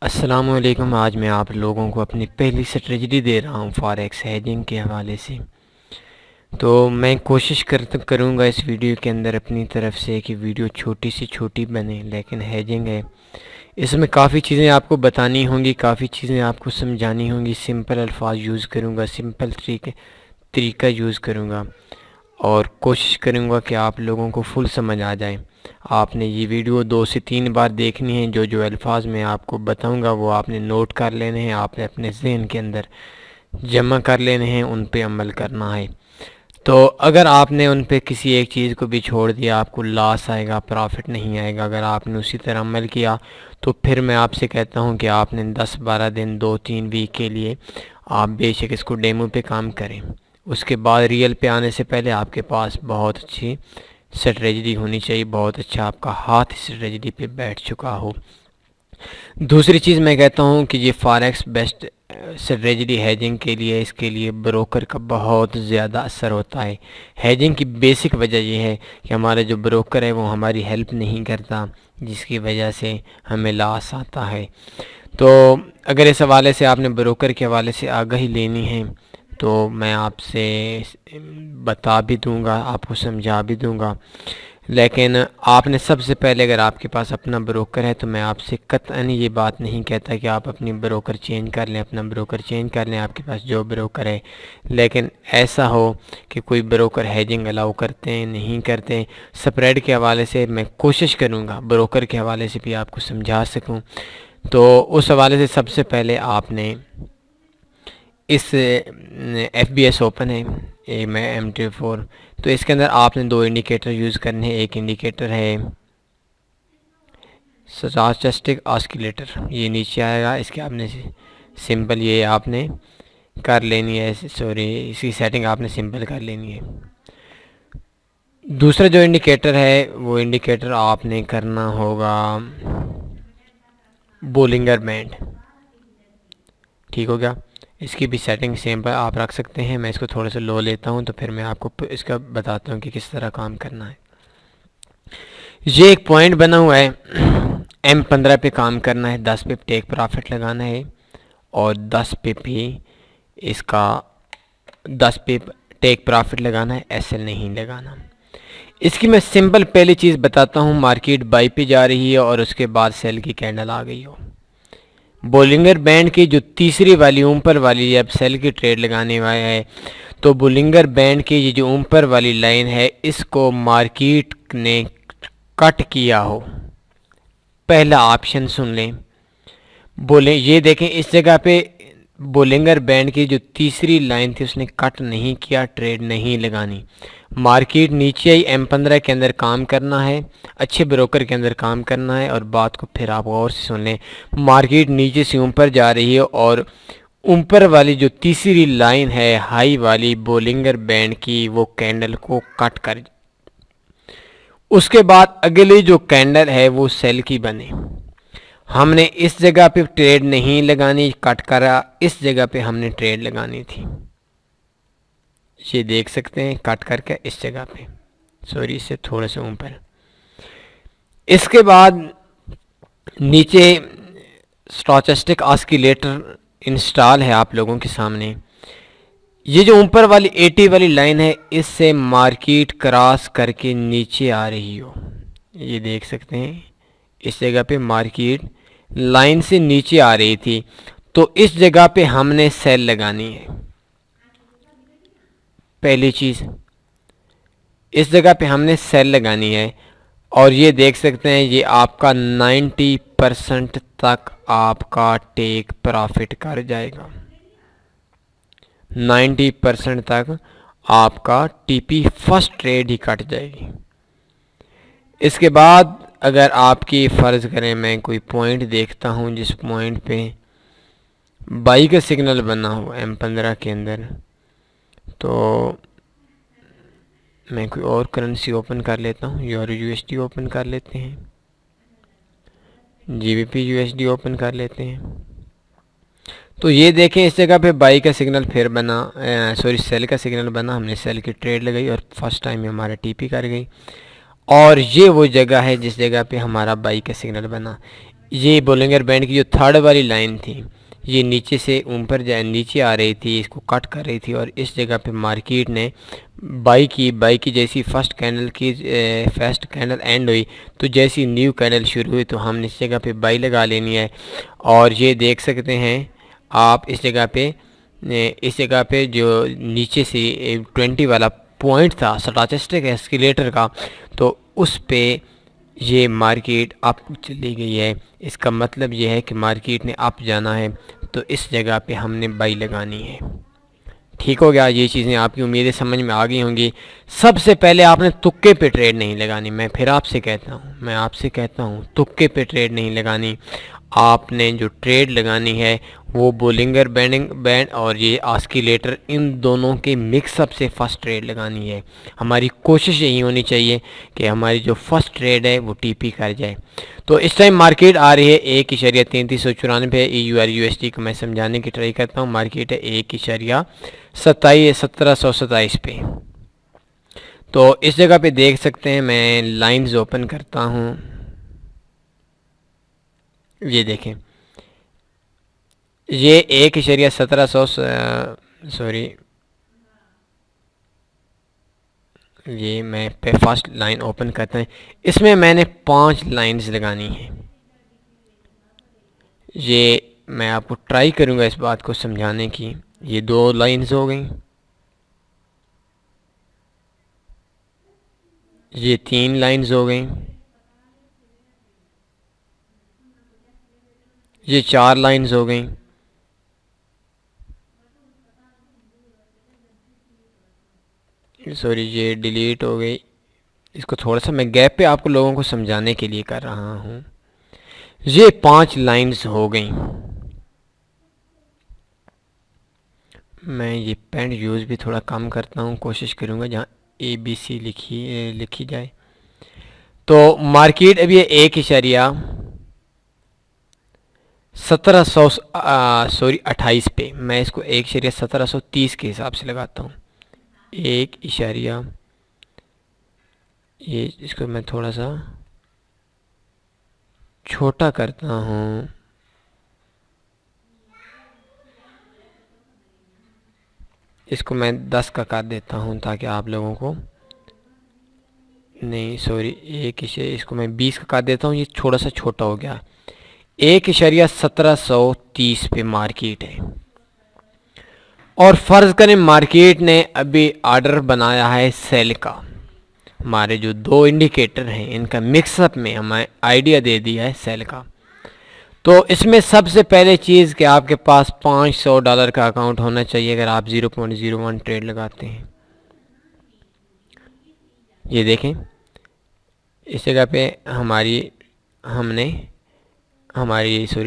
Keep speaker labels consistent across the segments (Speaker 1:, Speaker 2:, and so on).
Speaker 1: अस्सलामुअलैकुम। आज मैं आप लोगों को अपनी पहली स्ट्रेटजी दे रहा हूँ फॉरेक्स हेजिंग के हवाले से। तो मैं कोशिश करूँगा इस वीडियो के अंदर अपनी तरफ से कि वीडियो छोटी से छोटी बने, लेकिन हेजिंग है, इसमें काफ़ी चीज़ें आपको बतानी होंगी, काफ़ी चीज़ें आपको समझानी होंगी। सिंपल अल्फाज यूज़ करूँगा, सिंपल तरीका यूज़ करूँगा और कोशिश करूँगा कि आप लोगों को फुल समझ आ जाए। आपने ये वीडियो 2 से 3 बार देखनी है। जो जो अल्फाज मैं आपको बताऊँगा वो आपने नोट कर लेने हैं, आपने अपने जहन के अंदर जमा कर लेने हैं, उन पे अमल करना है। तो अगर आपने उन पे किसी एक चीज़ को भी छोड़ दिया, आपको लॉस आएगा, प्रॉफिट नहीं आएगा। अगर आपने उसी तरह अमल किया तो फिर मैं आपसे कहता हूँ कि आपने 10-12 दिन, 2-3 वीक के लिए आप बेशक इसको डेमो पे काम करें। उसके बाद रियल पे आने से पहले आपके पास बहुत अच्छी स्ट्रेटजी होनी चाहिए, बहुत अच्छा आपका हाथ स्ट्रेटजी पे बैठ चुका हो। दूसरी चीज़ मैं कहता हूँ कि ये फॉरेक्स बेस्ट स्ट्रेटजी हेजिंग के लिए, इसके लिए ब्रोकर का बहुत ज़्यादा असर होता है। हेजिंग की बेसिक वजह यह है कि हमारा जो ब्रोकर है वो हमारी हेल्प नहीं करता, जिसकी वजह से हमें लॉस आता है। तो अगर इस हवाले से आपने ब्रोकर के हवाले से आगाही लेनी है तो मैं आपसे बता भी दूंगा, आपको समझा भी दूंगा। लेकिन आपने सबसे पहले, अगर आपके पास अपना ब्रोकर है तो मैं आपसे कतई ये बात नहीं कहता कि आप अपनी ब्रोकर चेंज कर लें, अपना ब्रोकर चेंज कर लें, आपके पास जो ब्रोकर है। लेकिन ऐसा हो कि कोई ब्रोकर हेजिंग अलाउ करते हैं, नहीं करते। स्प्रेड के हवाले से मैं कोशिश करूँगा ब्रोकर के हवाले से भी आपको समझा सकूँ। तो उस हवाले से सबसे पहले आपने इस FBS ओपन है, ये मैं MT4, तो इसके अंदर आपने 2 इंडिकेटर यूज़ करने हैं। एक इंडिकेटर है स्टोचस्टिक ऑस्किलेटर, ये नीचे आएगा, इसके आपने सिंपल ये आपने कर लेनी है, सॉरी इसकी सेटिंग आपने सिंपल कर लेनी है। दूसरा जो इंडिकेटर है वो इंडिकेटर आपने करना होगा बोलिंगर बैंड। ठीक हो गया। इसकी भी सेटिंग सेम पर आप रख सकते हैं। मैं इसको थोड़ा सा लो लेता हूँ तो फिर मैं आपको इसका बताता हूँ कि किस तरह काम करना है। ये एक पॉइंट बना हुआ है, M15 पे काम करना है, 10 पिप टेक प्रॉफिट लगाना है और 10 पिप ही इसका 10 पिप टेक प्रॉफिट लगाना है, SL नहीं लगाना। इसकी मैं सिंपल पहली चीज़ बताता हूँ। मार्केट बाई पे जा रही है और उसके बाद सेल की कैंडल आ गई हो, बोलिंगर बैंड की जो तीसरी वाली ऊपर वाली, जब सेल की ट्रेड लगाने वाला है तो बोलिंगर बैंड की ये जो ऊपर वाली लाइन है इसको मार्केट ने कट किया हो। पहला ऑप्शन सुन लें, बोले ये देखें इस जगह पे बोलिंगर बैंड की जो तीसरी लाइन थी उसने कट नहीं किया, ट्रेड नहीं लगानी। मार्केट नीचे आई, M15 के अंदर काम करना है, अच्छे ब्रोकर के अंदर काम करना है। और बात को फिर आप और से सुन लें, मार्केट नीचे से ऊपर जा रही है और ऊपर वाली जो तीसरी लाइन है हाई वाली बोलिंगर बैंड की, वो कैंडल को कट कर, उसके बाद अगली जो कैंडल है वो सेल की बने। हमने इस जगह पे ट्रेड नहीं लगानी, कट करा, इस जगह पे हमने ट्रेड लगानी थी। ये देख सकते हैं कट करके इस जगह पे, सॉरी इससे थोड़ा सा ऊपर। इसके बाद नीचे स्टोचस्टिक ऑस्किलेटर इंस्टॉल है आप लोगों के सामने। ये जो ऊपर वाली 80 वाली लाइन है इससे मार्केट क्रॉस करके नीचे आ रही हो, ये देख सकते हैं इस जगह पे मार्केट लाइन से नीचे आ रही थी, तो इस जगह पे हमने सेल लगानी है। पहली चीज़, इस जगह पे हमने सेल लगानी है। और ये देख सकते हैं ये आपका 90% तक आपका टेक प्रॉफिट कर जाएगा, 90% तक आपका TP फर्स्ट ट्रेड ही कट जाएगी। इसके बाद अगर आपकी फ़र्ज़ करें मैं कोई पॉइंट देखता हूँ जिस पॉइंट पे बाई का सिग्नल बना हो M15 के अंदर, तो मैं कोई और करेंसी ओपन कर लेता हूँ। यूरो USD ओपन कर लेते हैं, GBP USD ओपन कर लेते हैं। तो ये देखें इस जगह पे बाई का सिग्नल फिर बना, सॉरी सेल का सिग्नल बना, हमने सेल की ट्रेड लगाई और फर्स्ट टाइम हमारा TP कर गई। और ये वो जगह है जिस जगह पे हमारा बाई का सिग्नल बना। ये बोलिंगर बैंड की जो थर्ड वाली लाइन थी, ये नीचे से ऊपर नीचे आ रही थी, इसको कट कर रही थी, और इस जगह पे मार्केट ने बाई की जैसी फर्स्ट कैंडल एंड हुई, तो जैसी न्यू कैंडल शुरू हुई तो हमने इस जगह पे बाई लगा लेनी है। और ये देख सकते हैं आप इस जगह पे जो नीचे से 20 वाला पॉइंट था स्टॉचस्टिक एस्केलेटर का, तो उस पे ये मार्केट अप चली गई है। इसका मतलब ये है कि मार्केट ने अप जाना है, तो इस जगह पे हमने बाई लगानी है। ठीक हो गया, ये चीज़ें आपकी उम्मीदें समझ में आ गई होंगी। सबसे पहले आपने तुक्के पे ट्रेड नहीं लगानी। मैं आपसे कहता हूँ तुक्के पे ट्रेड नहीं लगानी। आपने जो ट्रेड लगानी है वो बोलिंगर बैंड और ये ऑस्किलेटर, इन दोनों के मिक्सअप से फर्स्ट ट्रेड लगानी है। हमारी कोशिश यही होनी चाहिए कि हमारी जो फर्स्ट ट्रेड है वो टीपी कर जाए। तो इस टाइम मार्केट आ रही है 1.3394 EUR/USD को मैं समझाने की ट्राई करता हूँ। मार्केट है 1.1727 पे। तो इस जगह पे देख सकते हैं, मैं लाइंस ओपन करता हूँ। ये देखें, ये 1.1700 सॉरी, ये मैं पे फर्स्ट लाइन ओपन करते हैं। इसमें मैंने 5 लाइंस लगानी है। ये मैं आपको ट्राई करूंगा इस बात को समझाने की। ये 2 लाइंस हो गई, ये 3 लाइंस हो गई, ये 4 लाइंस हो गई, सॉरी ये डिलीट हो गई। इसको थोड़ा सा मैं गैप पे आपको लोगों को समझाने के लिए कर रहा हूँ। ये 5 लाइंस हो गई। मैं ये पेन यूज़ भी थोड़ा कम करता हूँ, कोशिश करूँगा जहाँ ABC लिखी जाए। तो मार्केट अभी 1.1728 पे, मैं इसको 1.1730 के हिसाब से लगाता हूँ। एक इशारिया, ये इसको मैं थोड़ा सा छोटा करता हूँ। इसको मैं 10 का कर देता हूँ ताकि आप लोगों को, नहीं सॉरी, इसको मैं 20 का कर देता हूँ, ये थोड़ा सा छोटा हो गया। 1.1730 पे मार्केट है, और फर्ज करें मार्केट ने अभी ऑर्डर बनाया है सेल का। हमारे जो 2 इंडिकेटर हैं इनका मिक्सअप में हमें आइडिया दे दिया है सेल का। तो इसमें सबसे पहले चीज़ कि आपके पास $500 का अकाउंट होना चाहिए अगर आप 0.01 ट्रेड लगाते हैं। ये देखें, इस जगह पे हमारी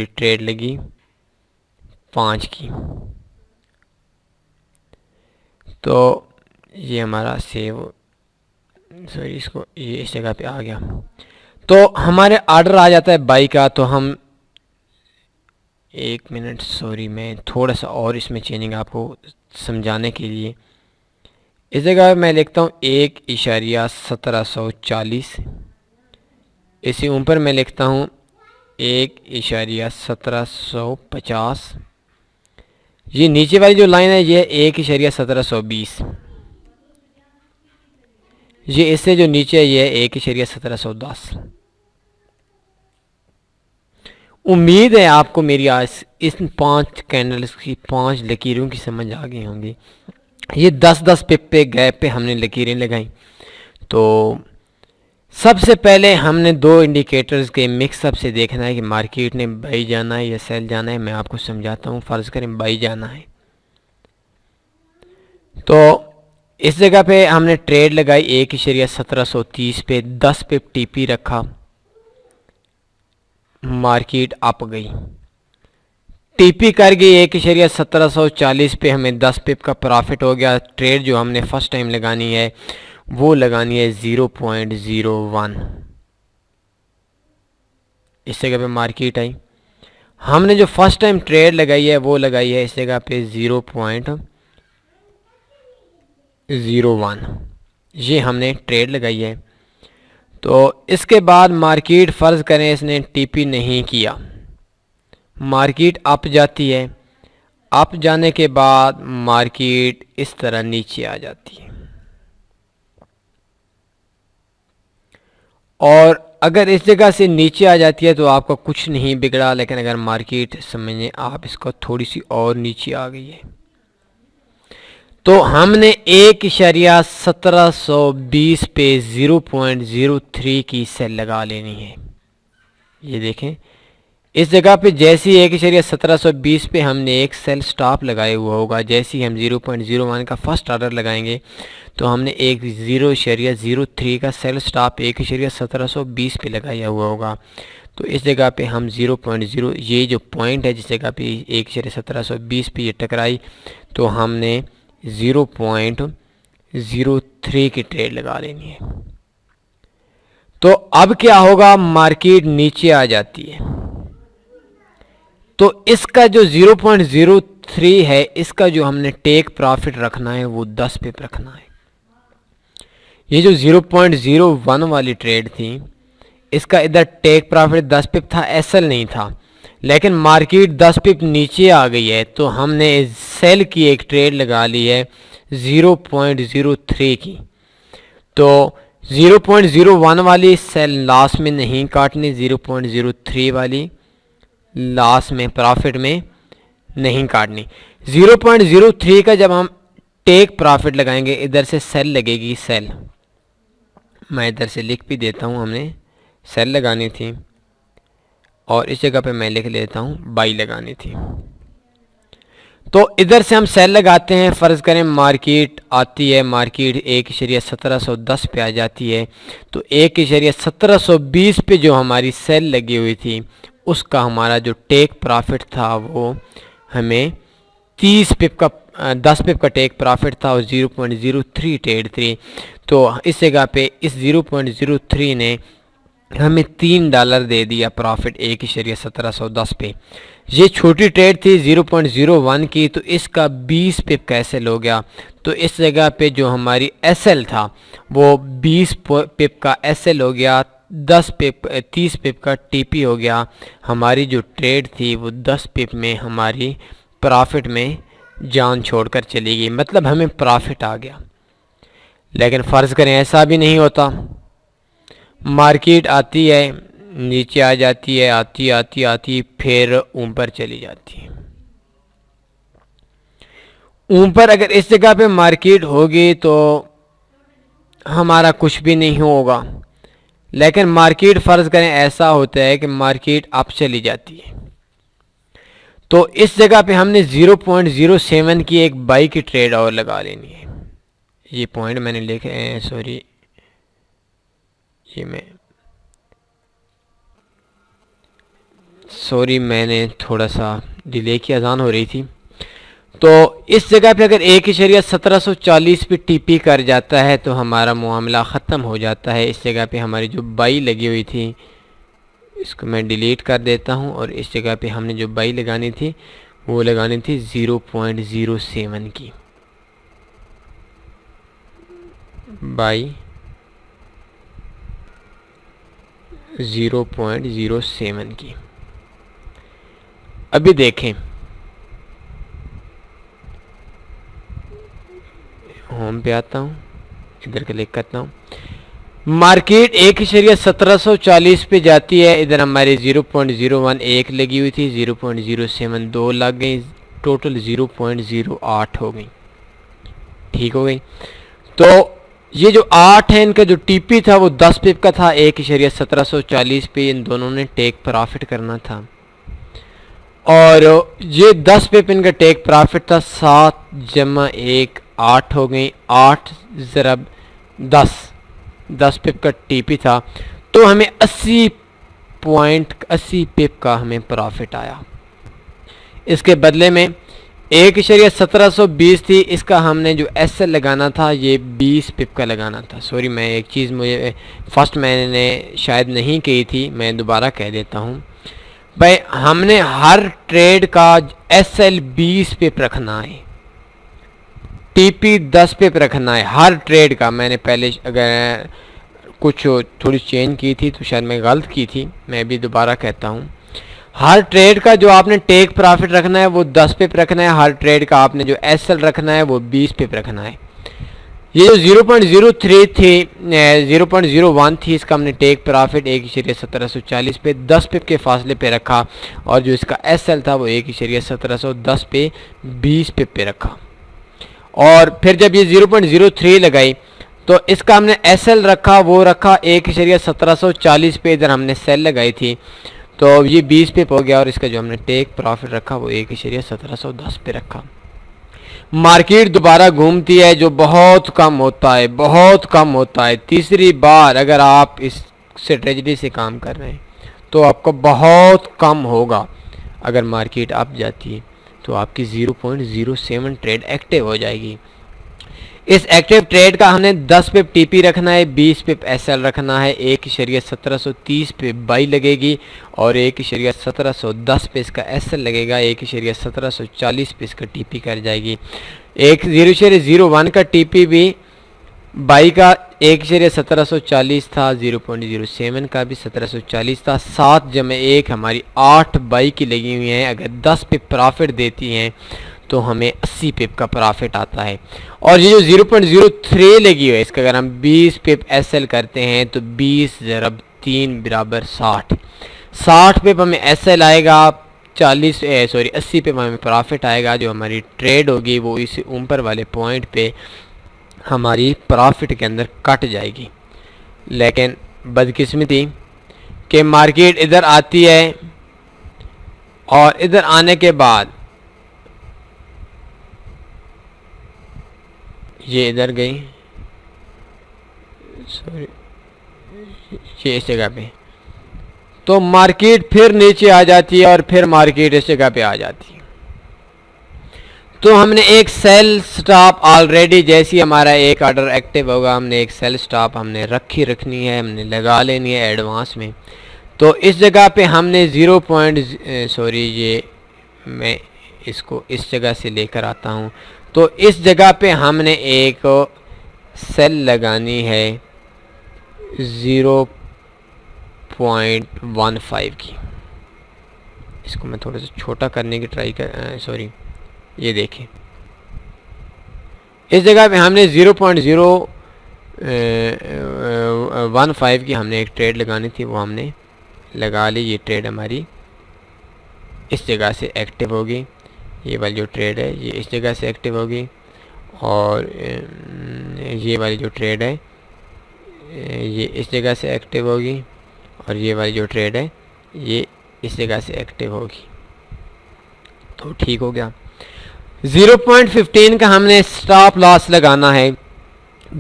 Speaker 1: ट्रेड लगी 5 की। तो ये हमारा इसको ये इस जगह पे आ गया। तो हमारे ऑर्डर आ जाता है बाई का। तो हम 1 मिनट, सॉरी मैं थोड़ा सा और इसमें चेंजिंग आपको समझाने के लिए, इस जगह मैं लिखता हूँ 1.1740। इसी ऊपर मैं लिखता हूँ 1.1750। ये नीचे वाली जो लाइन है ये 1.1720। ये इससे जो नीचे है ये 1.1710। उम्मीद है आपको मेरी आज इस 5 कैंडल्स की 5 लकीरों की समझ आ गई होंगी। ये 10-10 पिप पे गैप पे हमने लकीरें लगाई। तो सबसे पहले हमने 2 इंडिकेटर्स के मिक्सअप से देखना है कि मार्केट ने बाई जाना है या सेल जाना है। मैं आपको समझाता हूँ। फ़र्ज़ करें बाई जाना है, तो इस जगह पे हमने ट्रेड लगाई 1.1730 पे, 10 पिप टीपी रखा, मार्केट अप गई, टीपी कर गई 1.1740 पे, हमें 10 पिप का प्रॉफिट हो गया। ट्रेड जो हमने फर्स्ट टाइम लगानी है वो लगानी है 0.01। इस जगह पे मार्केट आई, हमने जो फर्स्ट टाइम ट्रेड लगाई है वो लगाई है इस जगह पे 0.01। ये हमने ट्रेड लगाई है। तो इसके बाद मार्केट फ़र्ज़ करें इसने टीपी नहीं किया, मार्केट अप जाती है, अप जाने के बाद मार्केट इस तरह नीचे आ जाती है, और अगर इस जगह से नीचे आ जाती है तो आपका कुछ नहीं बिगड़ा। लेकिन अगर मार्केट समझें आप इसको थोड़ी सी और नीचे आ गई है तो हमने 1.1720 पे 0.03 की सेल लगा लेनी है। ये देखें, इस जगह पे जैसे ही 1.1720 पे हमने एक सेल स्टॉप लगाया हुआ होगा, जैसे ही हम 0.01 का फर्स्ट ऑर्डर लगाएंगे तो हमने एक 0.03 का सेल स्टॉप 1.1720 पे लगाया हुआ होगा। तो इस जगह पे हम 0.0, ये जो पॉइंट है जिस जगह पे 1.1720 पे ये टकराई, तो हमने 0.03 की ट्रेड लगा लेनी है। तो अब क्या होगा, मार्केट नीचे आ जाती है तो इसका जो 0.03 है, इसका जो हमने टेक प्रॉफिट रखना है वो 10 पिप रखना है। ये जो 0.01 वाली ट्रेड थी, इसका इधर टेक प्रॉफिट 10 पिप था, एसएल नहीं था, लेकिन मार्केट 10 पिप नीचे आ गई है तो हमने सेल की एक ट्रेड लगा ली है 0.03 की। तो 0.01 वाली सेल लॉस में नहीं काटनी, 0.03 वाली लॉस में प्रॉफिट में नहीं काटनी। 0.03 का जब हम टेक प्रॉफिट लगाएंगे, इधर से सेल लगेगी, सेल मैं इधर से लिख भी देता हूँ, हमने सेल लगानी थी और इस जगह पे मैं लिख लेता हूँ बाई लगानी थी। तो इधर से हम सेल लगाते हैं, फ़र्ज़ करें मार्केट आती है, मार्केट 1.1710 पे आ जाती है, तो 1.1720 पे जो हमारी सेल लगी हुई थी उसका हमारा जो टेक प्रॉफिट था वो हमें 30 पिप का 10 पिप का टेक प्रॉफिट था और 0.03 ट्रेड थी। तो इस जगह पे इस 0.03 ने हमें $3 दे दिया प्रॉफिट 1.1710 पे। ये छोटी ट्रेड थी 0.01 की, तो इसका 20 पिप का एसएल हो गया। तो इस जगह पे जो हमारी एसएल था वो 20 पिप का एसएल हो गया, 30 पिप का टीपी हो गया। हमारी जो ट्रेड थी वो 10 पिप में हमारी प्रॉफिट में जान छोड़कर चली गई, मतलब हमें प्रॉफिट आ गया। लेकिन फ़र्ज़ करें ऐसा भी नहीं होता, मार्केट आती है, नीचे आ जाती है, आती आती आती फिर ऊपर चली जाती है। ऊपर अगर इस जगह पे मार्केट होगी तो हमारा कुछ भी नहीं होगा। लेकिन मार्केट फ़र्ज़ करें ऐसा होता है कि मार्केट अप चली जाती है, तो इस जगह पे हमने 0.07 की एक बाई की ट्रेड और लगा लेनी है। ये पॉइंट मैंने लिखे हैं, सॉरी, ये मैंने थोड़ा सा डिले की अजान हो रही थी। तो इस जगह पे अगर 1.1740 पे टीपी कर जाता है तो हमारा मामला ख़त्म हो जाता है। इस जगह पे हमारी जो बाई लगी हुई थी इसको मैं डिलीट कर देता हूं, और इस जगह पे हमने जो बाई लगानी थी वो लगानी थी 0.07 की बाई, 0.07 की। अभी देखें, होम पे आता हूँ, इधर क्लिक करता हूँ, मार्केट 1.1740 पे जाती है, इधर हमारे 0.01 एक लगी हुई थी, 0.07 2 लग गई, टोटल 0.08 हो गई, ठीक हो गई। तो ये जो 8 है, इनका जो टीपी था वो 10 पिप का था, 1.1740 पे इन दोनों ने टेक प्रॉफिट करना था, और ये 10 पिप इनका टेक प्रॉफिट था। 7 जमा 1 8 हो गई, 8 ज़रब 10 पिप का टीपी था, तो हमें 80 पिप का हमें प्रॉफिट आया। इसके बदले में 1.1720 थी, इसका हमने जो एसएल लगाना था ये 20 पिप का लगाना था। सॉरी, मैं एक चीज़ मुझे फर्स्ट मैंने शायद नहीं कही थी, मैं दोबारा कह देता हूँ भाई, हमने हर ट्रेड का एसएल 20 पिप रखना है, टीपी 10 पिप रखना है हर ट्रेड का। मैंने पहले अगर कुछ थोड़ी चेंज की थी, तो शायद मैं गलत की थी, मैं भी दोबारा कहता हूँ। हर ट्रेड का जो आपने टेक प्रॉफिट रखना है वो 10 पिप रखना है, हर ट्रेड का आपने जो एसएल रखना है वो 20 पिप रखना है। ये जो 0.03 थी 0.01 थी, इसका हमने टेक प्रॉफिट 1.1740 पे 10 पिप के फासले पे रखा, और जो इसका एसएल था वो 1.1710 पे 20 पिप पे रखा। और फिर जब ये 0.03 लगाई तो इसका हमने एसएल रखा, वो रखा 1.1740 पे, इधर हमने सेल लगाई थी, तो ये 20 पिप हो गया, और इसका जो हमने टेक प्रॉफिट रखा वो 1.1710 पे रखा। मार्केट दोबारा घूमती है, जो बहुत कम होता है, बहुत कम होता है। तीसरी बार अगर आप इस स्ट्रेटजी से काम कर रहे हैं तो आपको बहुत कम होगा। अगर मार्केट अप जाती है तो आपकी 0.07 ट्रेड एक्टिव हो जाएगी। इस एक्टिव ट्रेड का हमने 10 पिप टीपी रखना है, 20 पिप एसएल रखना है, 1.1730 पे बाई लगेगी, और 1.1710 पे इसका एसएल लगेगा, 1.1740 पे इसका टीपी कर जाएगी। 0.01 का टीपी भी बाई का 1.1740 था, 0.07 का भी 1740 था, 7 जमे 1 हमारी 8 बाई की लगी हुई हैं। अगर 10 पिप प्रॉफिट देती हैं तो हमें 80 पिप का प्रॉफिट आता है। और ये जो 0.03 लगी हुई है, इसका अगर हम 20 पिप एसएल करते हैं तो 20 ज़रब 3 बराबर 60। 60 पिप हमें एसएल आएगा, 80 पिप हमें प्रॉफिट आएगा। जो हमारी ट्रेड होगी वो इस ऊपर वाले पॉइंट पे हमारी प्रॉफिट के अंदर कट जाएगी। लेकिन बदकिस्मती कि मार्केट इधर आती है, और इधर आने के बाद ये इधर गई, सॉरी ये इस जगह पे, तो मार्केट फिर नीचे आ जाती है, और फिर मार्केट इस जगह पे आ जाती है। तो हमने एक सेल स्टॉप ऑलरेडी, जैसी हमारा एक ऑर्डर एक्टिव होगा, हमने एक सेल स्टॉप हमने रखनी है, हमने लगा लेनी है एडवांस में। तो इस जगह पे हमने ये मैं इसको इस जगह से लेकर आता हूँ। तो इस जगह पे हमने एक सेल लगानी है 0.15 की। इसको मैं थोड़ा सा छोटा करने की ट्राई कर, ये देखें, इस जगह पे हमने 0.015 की हमने एक ट्रेड लगानी थी, वो हमने लगा ली। ये ट्रेड हमारी इस जगह से एक्टिव होगी, ये वाली जो ट्रेड है ये इस जगह से एक्टिव होगी, और ये वाली जो ट्रेड है ये इस जगह से एक्टिव होगी, और ये वाली जो ट्रेड है ये इस जगह से एक्टिव होगी। तो ठीक हो गया। 0.15 का हमने स्टॉप लॉस लगाना है,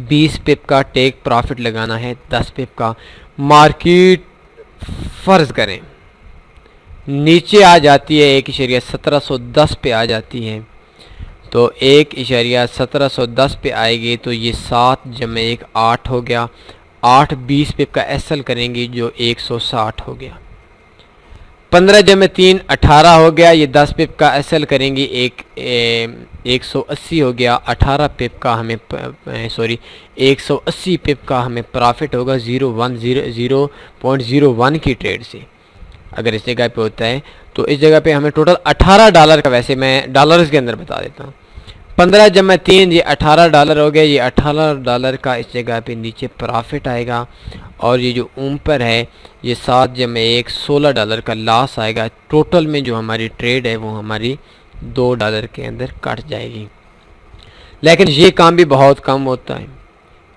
Speaker 1: 20 पिप का टेक प्रॉफिट लगाना है, 10 पिप का। मार्केट फर्ज करें नीचे आ जाती है, 1.1710 पे आ जाती है, तो 1.1710 पे आएगी, तो ये 7 जमे 1 8 हो गया, 8 20 पिप का एसएल करेंगी जो 160 हो गया। 15 जमे 3 18 हो गया, ये 10 पिप का एसएल करेंगी, 180 हो गया। 18 पिप का हमें 180 पिप का हमें प्रॉफिट होगा 0.01 की ट्रेड से। अगर इस जगह पे होता है तो इस जगह पे हमें टोटल $18 का, वैसे मैं डॉलर्स के अंदर बता देता हूँ, 15 जमा 3 ये $18 हो गया। ये $18 का इस जगह पे नीचे प्रॉफिट आएगा, और ये जो ऊपर है ये 7 जमा 1 $16 का लॉस आएगा। टोटल में जो हमारी ट्रेड है वो हमारी $2 के अंदर कट जाएगी। लेकिन ये काम भी बहुत कम होता है।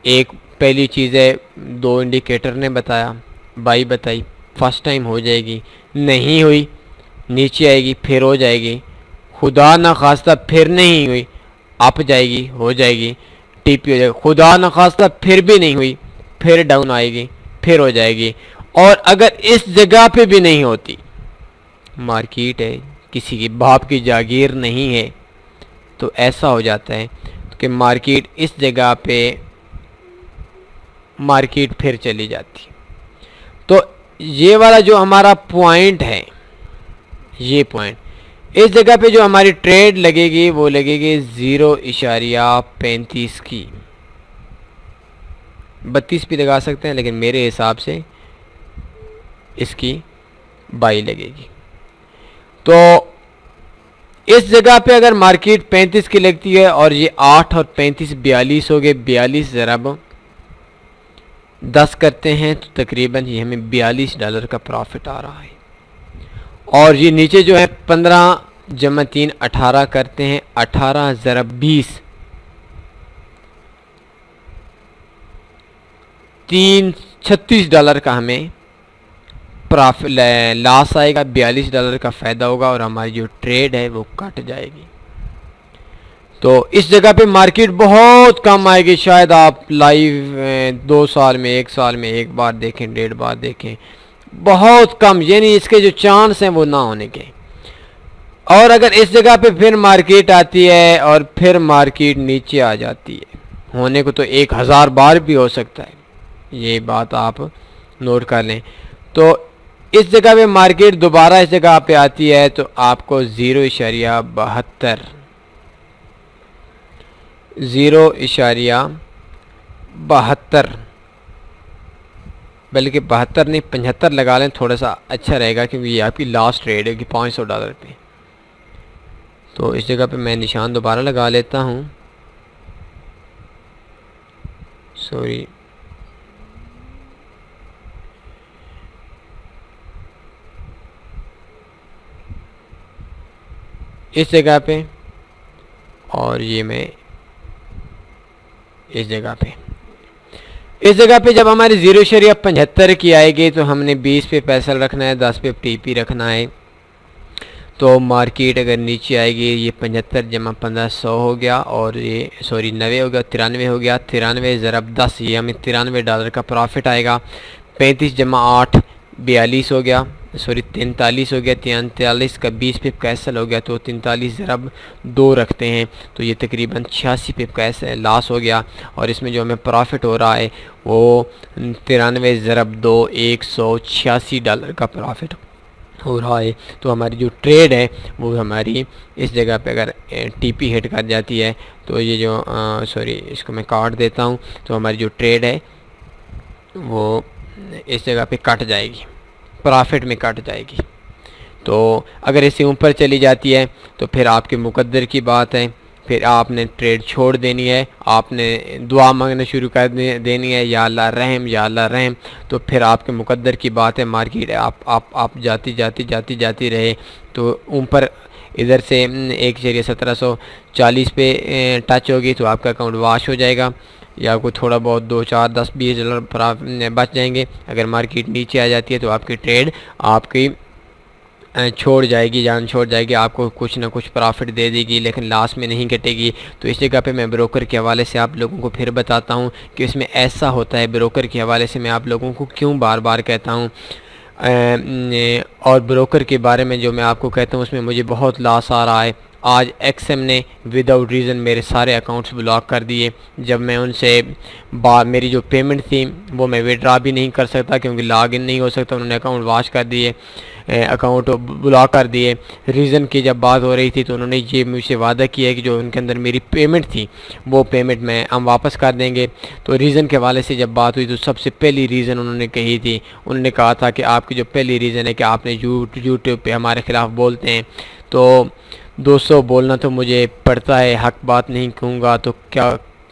Speaker 1: एक पहली चीज़ है, 2 इंडिकेटर ने बताया, बाई बताई, फर्स्ट टाइम हो जाएगी, नहीं हुई नीचे आएगी, फिर हो जाएगी, खुदा ना खास्ता फिर नहीं हुई अप जाएगी, हो जाएगी, टीपी हो जाएगी, खुदा ना खास्ता फिर भी नहीं हुई, फिर डाउन आएगी, फिर हो जाएगी। और अगर इस जगह पे भी नहीं होती, मार्केट है, किसी की बाप की जागीर नहीं है, तो ऐसा हो जाता है कि मार्केट इस जगह पे मार्केट फिर चली जाती है। तो ये वाला जो हमारा पॉइंट है, ये पॉइंट, इस जगह पे जो हमारी ट्रेड लगेगी वो लगेगी 0.35 की। 32 भी लगा सकते हैं, लेकिन मेरे हिसाब से इसकी 22 लगेगी। तो इस जगह पे अगर मार्केट 35 की लगती है और ये 8 और 35 42 हो गए, 42 ज़रब 10 करते हैं तो तकरीबन ये हमें $42 का प्रॉफिट आ रहा है। और ये नीचे जो है 15 जमा 3 18 करते हैं, 18 ज़रब 20 $36 का हमें प्रॉफिट लॉस आएगा, $42 का फ़ायदा होगा और हमारी जो ट्रेड है वो कट जाएगी। तो इस जगह पे मार्केट बहुत कम आएगी, शायद आप लाइव 2 साल में 1 साल में 1 बार देखें, 1.5 बार देखें, बहुत कम, यानी इसके जो चांस हैं वो ना होने के। और अगर इस जगह पे फिर मार्केट आती है और फिर मार्केट नीचे आ जाती है, होने को तो 1000 बार भी हो सकता है, ये बात आप नोट कर लें। तो इस जगह पे मार्केट दोबारा इस जगह पे आती है तो आपको 0.72 बल्कि 72 नहीं 75 लगा लें, थोड़ा सा अच्छा रहेगा, क्योंकि ये आपकी लास्ट ट्रेड है कि $500 पे। तो इस जगह पे मैं निशान दोबारा लगा लेता हूँ, सॉरी, इस जगह पे, और ये मैं इस जगह पे जब हमारी 0.75 की आएगी तो हमने 20 पे पैसा रखना है, 10 पे टीपी रखना है। तो मार्केट अगर नीचे आएगी, ये 75 जमा 15 100 हो गया, और ये सॉरी 90 हो गया, 93 हो गया, 93 ज़रब 10, ये हमें $93 का प्रॉफिट आएगा। 35 जमा 8 42 हो गया, सॉरी 43 हो गया, 43 का 20 पिप कैंसिल हो गया, तो 43 ज़रब 2 रखते हैं तो ये तकरीबन 86 पिप कैंसिल लॉस हो गया। और इसमें जो हमें प्रॉफिट हो रहा है वो 93 ज़रब 2 $186 का प्रॉफिट हो रहा है। तो हमारी जो ट्रेड है वो हमारी इस जगह पे अगर टीपी हिट कर जाती है तो ये जो सॉरी इसको मैं काट देता हूँ, तो हमारी जो ट्रेड है वो इस जगह पे कट जाएगी, प्रॉफिट में कट जाएगी। तो अगर इससे ऊपर चली जाती है तो फिर आपके मुकद्दर की बात है, फिर आपने ट्रेड छोड़ देनी है, आपने दुआ मांगना शुरू कर देनी है, या अल्लाह रहम या अल्लाह रहम। तो फिर आपके मुकद्दर की बात है, मार्केट आप जाती रहे तो ऊपर इधर से 1.1740 पे टच होगी तो आपका अकाउंट वॉश हो जाएगा, या आपको थोड़ा बहुत 2 4 10 20 डॉलर बच जाएंगे। अगर मार्केट नीचे आ जाती है तो आपकी ट्रेड आपकी छोड़ जाएगी, जान छोड़ जाएगी, आपको कुछ ना कुछ प्रॉफिट दे देगी लेकिन लास्ट में नहीं कटेगी। तो इस जगह पे मैं ब्रोकर के हवाले से आप लोगों को फिर बताता हूँ कि इसमें ऐसा होता है। ब्रोकर के हवाले से मैं आप लोगों को क्यों बार बार कहता हूँ, और ब्रोकर के बारे में जो मैं आपको कहता हूँ उसमें मुझे बहुत लॉस आ रहा है। आज एक्सएम ने विदाउट रीज़न मेरे सारे अकाउंट्स ब्लॉक कर दिए। जब मैं उनसे मेरी जो पेमेंट थी वो मैं विड्रा भी नहीं कर सकता क्योंकि लॉग इन नहीं हो सकता, उन्होंने अकाउंट वॉश कर दिए, अकाउंट ब्लॉक कर दिए। रीज़न की जब बात हो रही थी तो उन्होंने ये मुझसे वादा किया कि जो उनके अंदर मेरी पेमेंट थी वो पेमेंट हम वापस कर देंगे। तो रीज़न के हवाले से जब बात हुई तो सबसे पहली रीज़न उन्होंने कही थी, उन्होंने कहा था कि आपकी जो पहली रीज़न है कि आपने यूट्यूब पे हमारे ख़िलाफ़ बोलते हैं। तो दोस्तों बोलना तो मुझे पड़ता है, हक बात नहीं कहूँगा तो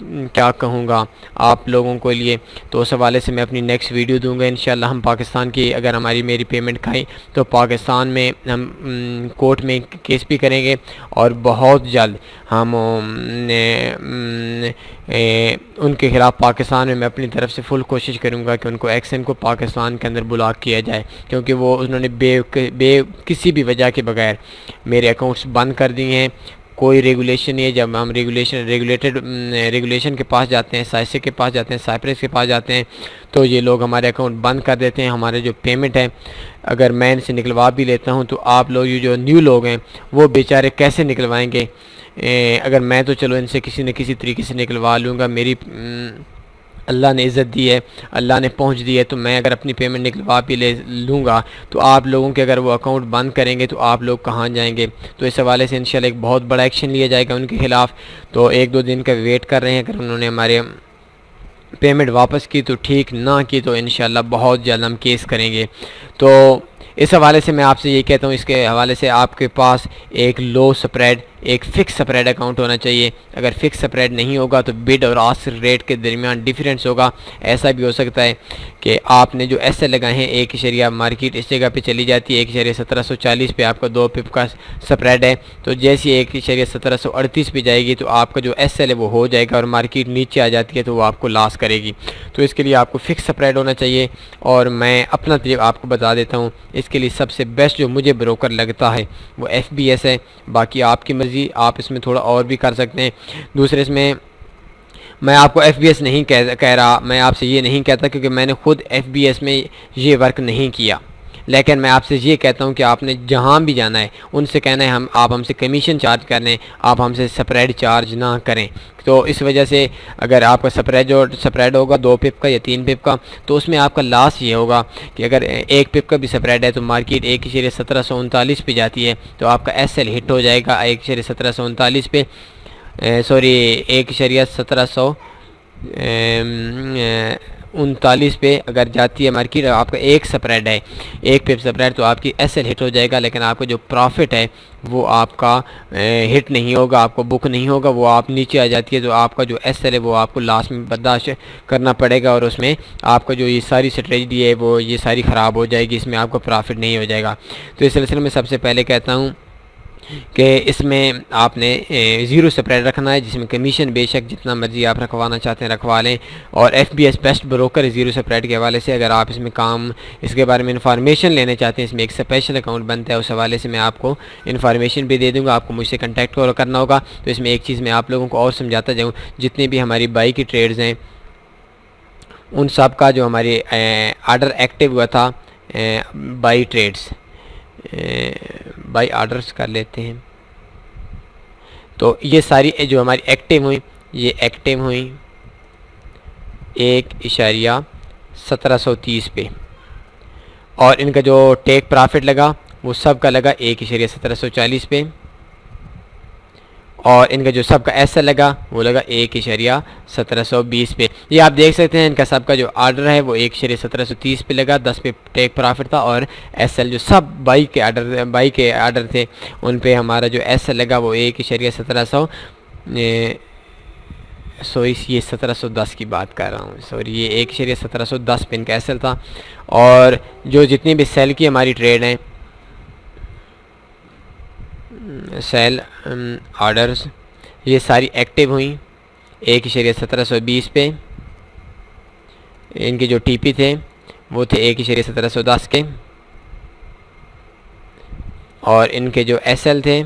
Speaker 1: क्या कहूँगा आप लोगों के लिए। तो उस हवाले से मैं अपनी नेक्स्ट वीडियो दूंगा इंशाल्लाह। हम पाकिस्तान की अगर मेरी पेमेंट खाई तो पाकिस्तान में हम कोर्ट में केस भी करेंगे और बहुत जल्द हम उनके ख़िलाफ़ पाकिस्तान में मैं अपनी तरफ से फुल कोशिश करूँगा कि उनको एक्शन को पाकिस्तान के अंदर ब्लॉक किया जाए, क्योंकि वो उन्होंने किसी भी वजह के बगैर मेरे अकाउंट्स बंद कर दिए हैं। कोई रेगुलेशन नहीं है। जब हम रेगुलेशन के पास जाते हैं, साइसे के पास जाते हैं, साइप्रस के पास जाते हैं, तो ये लोग हमारे अकाउंट बंद कर देते हैं। हमारे जो पेमेंट है अगर मैं इनसे निकलवा भी लेता हूं तो आप लोग ये जो न्यू लोग हैं वो बेचारे कैसे निकलवाएंगे। अगर मैं तो चलो इनसे किसी न किसी तरीके से निकलवा लूँगा, मेरी अल्लाह ने इज़्ज़त दी है, अल्लाह ने पहुंच दी है, तो मैं अगर अपनी पेमेंट निकलवा भी ले लूँगा तो आप लोगों के अगर वो अकाउंट बंद करेंगे तो आप लोग कहाँ जाएंगे। तो इस हवाले से इंशाल्लाह एक बहुत बड़ा एक्शन लिया जाएगा उनके ख़िलाफ़। तो 1-2 दिन का वेट कर रहे हैं। अगर उन्होंने पेमेंट वापस की तो ठीक, ना की तो इंशाल्लाह बहुत जल्द हम केस करेंगे। तो इस हवाले से मैं आपसे ये कहता हूँ, इसके हवाले से आपके पास एक लो स्प्रेड, एक फ़िक्स स्प्रेड अकाउंट होना चाहिए। अगर फ़िक्स स्प्रेड नहीं होगा तो बिड और आस्क रेट के दरमियान डिफरेंस होगा। ऐसा भी हो सकता है कि आपने जो एस लगाए हैं, 1 मार्केट इस जगह पे चली जाती है 1,1740 पे, आपका 2 पिप का स्प्रेड है, तो जैसी 1,1738 पे जाएगी तो आपका जो एस है वो हो जाएगा, और मार्केट नीचे आ जाती है तो वो आपको लॉस करेगी। तो इसके लिए आपको फ़िक्स स्प्रेड होना चाहिए। और मैं अपना तरीका आपको बता देता हूँ, इसके लिए सबसे बेस्ट जो मुझे ब्रोकर लगता है वो FBS है। बाकी आपकी मर्ज़ी, आप इसमें थोड़ा और भी कर सकते हैं। दूसरे इसमें मैं आपको FBS नहीं कह रहा, मैं आपसे ये नहीं कहता क्योंकि मैंने खुद FBS में ये वर्क नहीं किया, लेकिन मैं आपसे ये कहता हूँ कि आपने जहाँ भी जाना है उनसे कहना है आप हमसे कमीशन चार्ज कर लें, आप हमसे स्प्रेड चार्ज ना करें। तो इस वजह से अगर आपका स्प्रेड होगा 2 पिप का या 3 पिप का, तो उसमें आपका लॉस ये होगा कि अगर 1 पिप का भी स्प्रेड है तो मार्केट 1,1739 पे जाती है तो आपका SL हिट हो जाएगा 1,1739 पे, सॉरी 1,1739 पे अगर जाती है मार्केट, आपका एक स्प्रेड है, 1 पिप स्प्रेड, तो आपकी SL हिट हो जाएगा, लेकिन आपका जो प्रॉफिट है वो आपका हिट नहीं होगा, आपको बुक नहीं होगा, वो आप नीचे आ जाती है, तो आपका जो SL है वो आपको लास्ट में बर्दाश्त करना पड़ेगा, और उसमें आपका जो ये सारी स्ट्रेटजी है वो ये सारी ख़राब हो जाएगी, इसमें आपका प्रॉफिट नहीं हो जाएगा। तो इस सिलसिले में सबसे पहले कहता हूँ कि इसमें आपने ज़ीरो स्प्रेड रखना है, जिसमें कमीशन बेशक जितना मर्जी आप रखवाना चाहते हैं रखवा लें, और FBS बेस्ट ब्रोकर है ज़ीरो स्प्रेड के हवाले से। अगर आप इसमें इसके बारे में इंफॉर्मेशन लेने चाहते हैं, इसमें एक स्पेशल अकाउंट बनता है, उस हवाले से मैं आपको इन्फॉर्मेशन भी दे दूँगा, आपको मुझसे कॉन्टैक्ट करना होगा। तो इसमें एक चीज़ मैं आप लोगों को और समझाता जाऊँ, जितने भी हमारी बाई की ट्रेड्स हैं उन सब का जो हमारे आर्डर एक्टिव हुआ था, बाई ट्रेड्स बाई ऑर्डर्स कर लेते हैं, तो ये सारी जो हमारी एक्टिव हुई, ये एक्टिव हुई 1,1730 पे, और इनका जो टेक प्रॉफिट लगा वो सब का लगा 1,1740 पे, और इनका जो सबका SL लगा वो लगा 1,1720 पे। ये आप देख सकते हैं इनका सबका जो ऑर्डर है वो 1,1730 पे लगा, 10 पे टेक प्रॉफिट था, और SL जो सब बाई के ऑर्डर थे उन पे हमारा जो SL लगा वो 1,1700 सॉरी ये 1710 की बात कर रहा हूँ, सॉरी ये 1,1710 पे इनका SL था। और जो जितनी भी सेल की हमारी ट्रेड हैं, सेल ऑर्डर्स, ये सारी एक्टिव हुई 1,1720 पे। इनके जो TP थे वो थे 1,1710 के, और इनके जो SL थे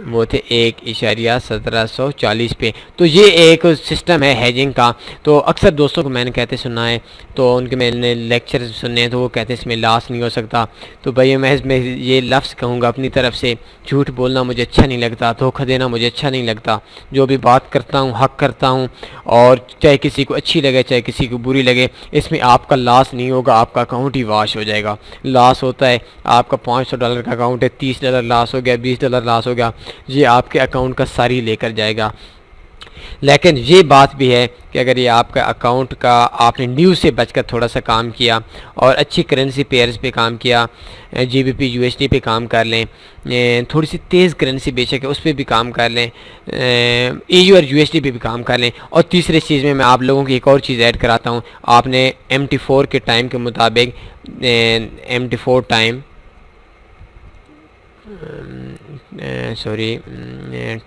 Speaker 1: वो थे 1,1740 पे। तो ये एक सिस्टम है हेजिंग का। तो अक्सर दोस्तों को मैंने कहते सुना है, तो उनके मैंने लेक्चर सुने हैं, तो वो कहते हैं इसमें लॉस नहीं हो सकता। तो भाई मैं इसमें ये लफ्ज़ कहूँगा अपनी तरफ से, झूठ बोलना मुझे अच्छा नहीं लगता, धोखा देना मुझे अच्छा नहीं लगता। जो भी बात करता हूँ हक करता हूँ, और चाहे किसी को अच्छी लगे चाहे किसी को बुरी लगे, इसमें आपका लॉस नहीं होगा, आपका अकाउंट ही वॉश हो जाएगा। लॉस होता है आपका $500 का अकाउंट है, $30 लॉस हो गया, $20 लॉस हो गया, ये आपके अकाउंट का सारी लेकर जाएगा। लेकिन ये बात भी है कि अगर ये आपका अकाउंट का आपने न्यूज़ से बचकर थोड़ा सा काम किया और अच्छी करेंसी पेयर्स पे काम किया, GBP USD पे काम कर लें, थोड़ी सी तेज़ करेंसी बेशक है उस पर भी काम कर लें, EU और USD पे भी काम कर लें। और तीसरी चीज़ में मैं आप लोगों की एक और चीज़ ऐड कराता हूँ, आपने MT4 के टाइम के मुताबिक MT4 टाइम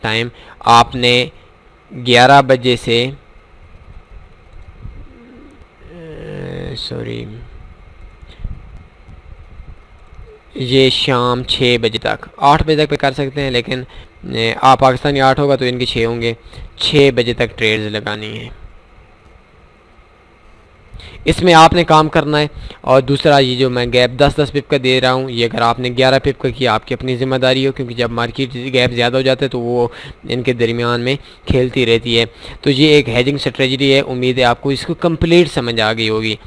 Speaker 1: टाइम आपने 11 बजे से ये शाम 6 बजे तक, 8 बजे तक पे कर सकते हैं, लेकिन आप पाकिस्तानी 8 होगा तो इनके 6 होंगे, 6 बजे तक ट्रेड्स लगानी है, इसमें आपने काम करना है। और दूसरा ये जो मैं गैप 10-10 पिप का दे रहा हूँ, ये अगर आपने 11 पिप का किया आपकी अपनी ज़िम्मेदारी हो, क्योंकि जब मार्केट गैप ज़्यादा हो जाता है तो वो इनके दरमियान में खेलती रहती है। तो ये एक हेजिंग स्ट्रेटजी है, उम्मीद है आपको इसको कंप्लीट समझ आ गई होगी।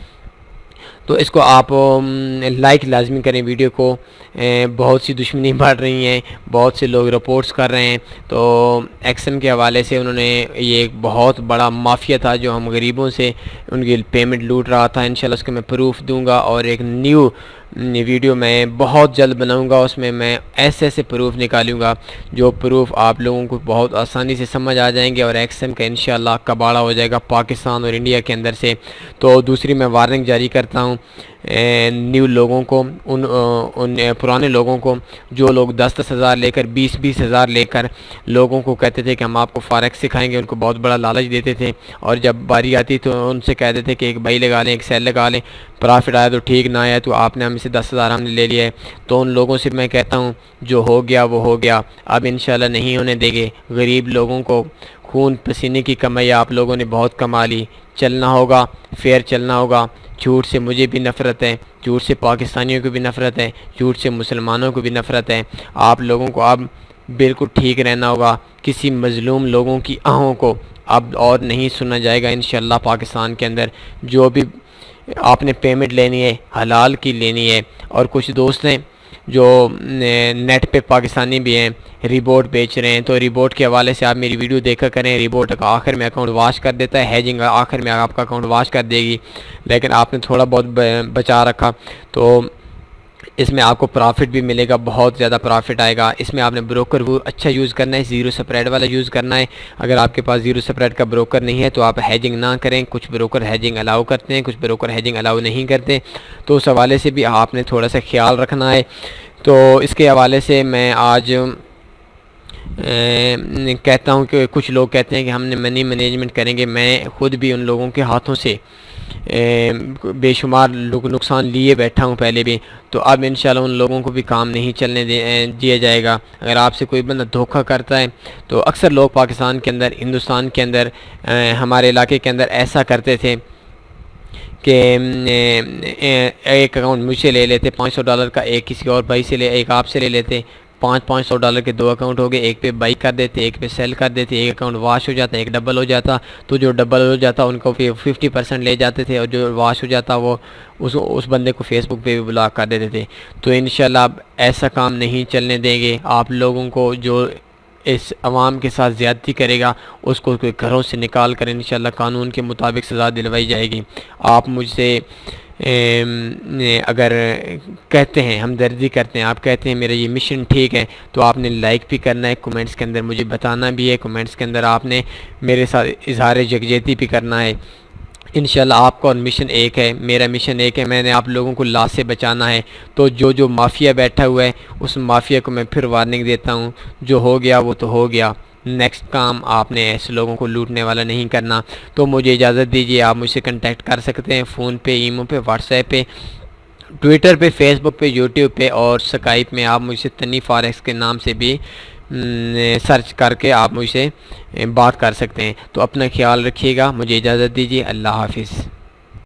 Speaker 1: तो इसको आप लाइक लाजमी करें वीडियो को। बहुत सी दुश्मनी बढ़ रही हैं, बहुत से लोग रिपोर्ट्स कर रहे हैं। तो एक्शन के हवाले से उन्होंने ये एक बहुत बड़ा माफिया था जो हम गरीबों से उनकी पेमेंट लूट रहा था। इंशाल्लाह उसके मैं प्रूफ दूंगा और एक न्यू वीडियो मैं बहुत जल्द बनाऊंगा, उसमें मैं ऐसे ऐसे प्रूफ निकालूंगा जो प्रूफ आप लोगों को बहुत आसानी से समझ आ जाएंगे और एक्शन का इंशाल्लाह कबाड़ा हो जाएगा पाकिस्तान और इंडिया के अंदर से। तो दूसरी मैं वार्निंग जारी करता हूँ न्यू लोगों को, उन पुराने लोगों को जो लोग 10-10 हज़ार लेकर 20-20 हज़ार लेकर लोगों को कहते थे कि हम आपको फॉरेक्स सिखाएंगे, उनको बहुत बड़ा लालच देते थे और जब बारी आती तो उनसे कहते थे कि एक बाई लगा लें, एक सेल लगा लें, प्रॉफिट आया तो ठीक, ना आया तो आपने हमसे 10 हज़ार हमने ले लिया है। तो उन लोगों से मैं कहता हूँ जो हो गया वो हो गया, अब इंशाल्लाह नहीं होने देंगे। गरीब लोगों को खून पसीने की कमाई आप लोगों ने बहुत कमा ली। चलना होगा, फेयर चलना होगा। झूठ से मुझे भी नफ़रत है, झूठ से पाकिस्तानियों को भी नफ़रत है, झूठ से मुसलमानों को भी नफ़रत है। आप लोगों को अब बिल्कुल ठीक रहना होगा। किसी मज़लूम लोगों की आहों को अब और नहीं सुना जाएगा इंशाल्लाह। पाकिस्तान के अंदर जो भी आपने पेमेंट लेनी है हलाल की लेनी है। और कुछ दोस्त हैं जो नेट पे पाकिस्तानी भी हैं, रिबोट बेच रहे हैं, तो रिबोट के हवाले से आप मेरी वीडियो देखा करें। रिबोट का आखिर में अकाउंट वॉश कर देता है, हैजिंग आखिर में आपका अकाउंट वॉश कर देगी, लेकिन आपने थोड़ा बहुत बचा रखा तो इसमें आपको प्रॉफिट भी मिलेगा, बहुत ज़्यादा प्रॉफिट आएगा। इसमें आपने ब्रोकर वो अच्छा यूज़ करना है, ज़ीरो स्प्रेड वाला यूज़ करना है। अगर आपके पास ज़ीरो स्प्रेड का ब्रोकर नहीं है तो आप हैजिंग ना करें। कुछ ब्रोकर हैजिंग अलाउ करते हैं, कुछ ब्रोकर हैजिंग अलाउ नहीं करते, तो उस हवाले से भी आपने थोड़ा सा ख्याल रखना है। तो इसके हवाले से मैं आज कहता हूँ कि कुछ लोग कहते हैं कि हमने मनी मैनेजमेंट करेंगे। मैं ख़ुद भी उन लोगों के हाथों से बेशुमार नुकसान लिए बैठा हूँ पहले भी, तो अब इंशाल्लाह उन लोगों को भी काम नहीं चलने दिया जाएगा। अगर आपसे कोई बंदा धोखा करता है तो अक्सर लोग पाकिस्तान के अंदर, हिंदुस्तान के अंदर, हमारे इलाके के अंदर ऐसा करते थे कि एक अकाउंट मुझसे ले लेते $500 का, एक किसी और भाई से एक आपसे ले लेते, $500 के 2 अकाउंट हो गए, एक पे बाई कर देते, एक पे सेल कर देते, एक अकाउंट वॉश हो जाता, एक डबल हो जाता। तो जो डबल हो जाता उनको फिर 50% ले जाते थे और जो वॉश हो जाता वो उस बंदे को फेसबुक पे भी ब्लॉक कर देते थे। तो इंशाल्लाह अब ऐसा काम नहीं चलने देंगे। आप लोगों को जो इस अवाम के साथ ज़्यादती करेगा उसको कोई घरों से निकाल कर इंशाल्लाह कानून के मुताबिक सज़ा दिलवाई जाएगी। आप मुझसे अगर कहते हैं, हमदर्दी करते हैं, आप कहते हैं मेरा ये मिशन ठीक है, तो आपने लाइक भी करना है, कमेंट्स के अंदर मुझे बताना भी है। कमेंट्स के अंदर आपने मेरे साथ इजहार यकजहती भी करना है। इंशाल्लाह आपका और मिशन एक है, मेरा मिशन एक है, मैंने आप लोगों को लाश से बचाना है। तो जो माफिया बैठा हुआ है उस माफिया को मैं फिर वार्निंग देता हूँ, जो हो गया वो तो हो गया, नेक्स्ट काम आपने ऐसे लोगों को लूटने वाला नहीं करना। तो मुझे इजाज़त दीजिए। आप मुझसे कांटेक्ट कर सकते हैं फ़ोन पे, ईमो पे, व्हाट्सएप पे, ट्विटर पे, फेसबुक पे, यूट्यूब पे और स्काइप में आप मुझसे तनी फॉरेक्स के नाम से भी सर्च करके आप मुझसे बात कर सकते हैं। तो अपना ख्याल रखिएगा। मुझे इजाज़त दीजिए। अल्लाह हाफिज़।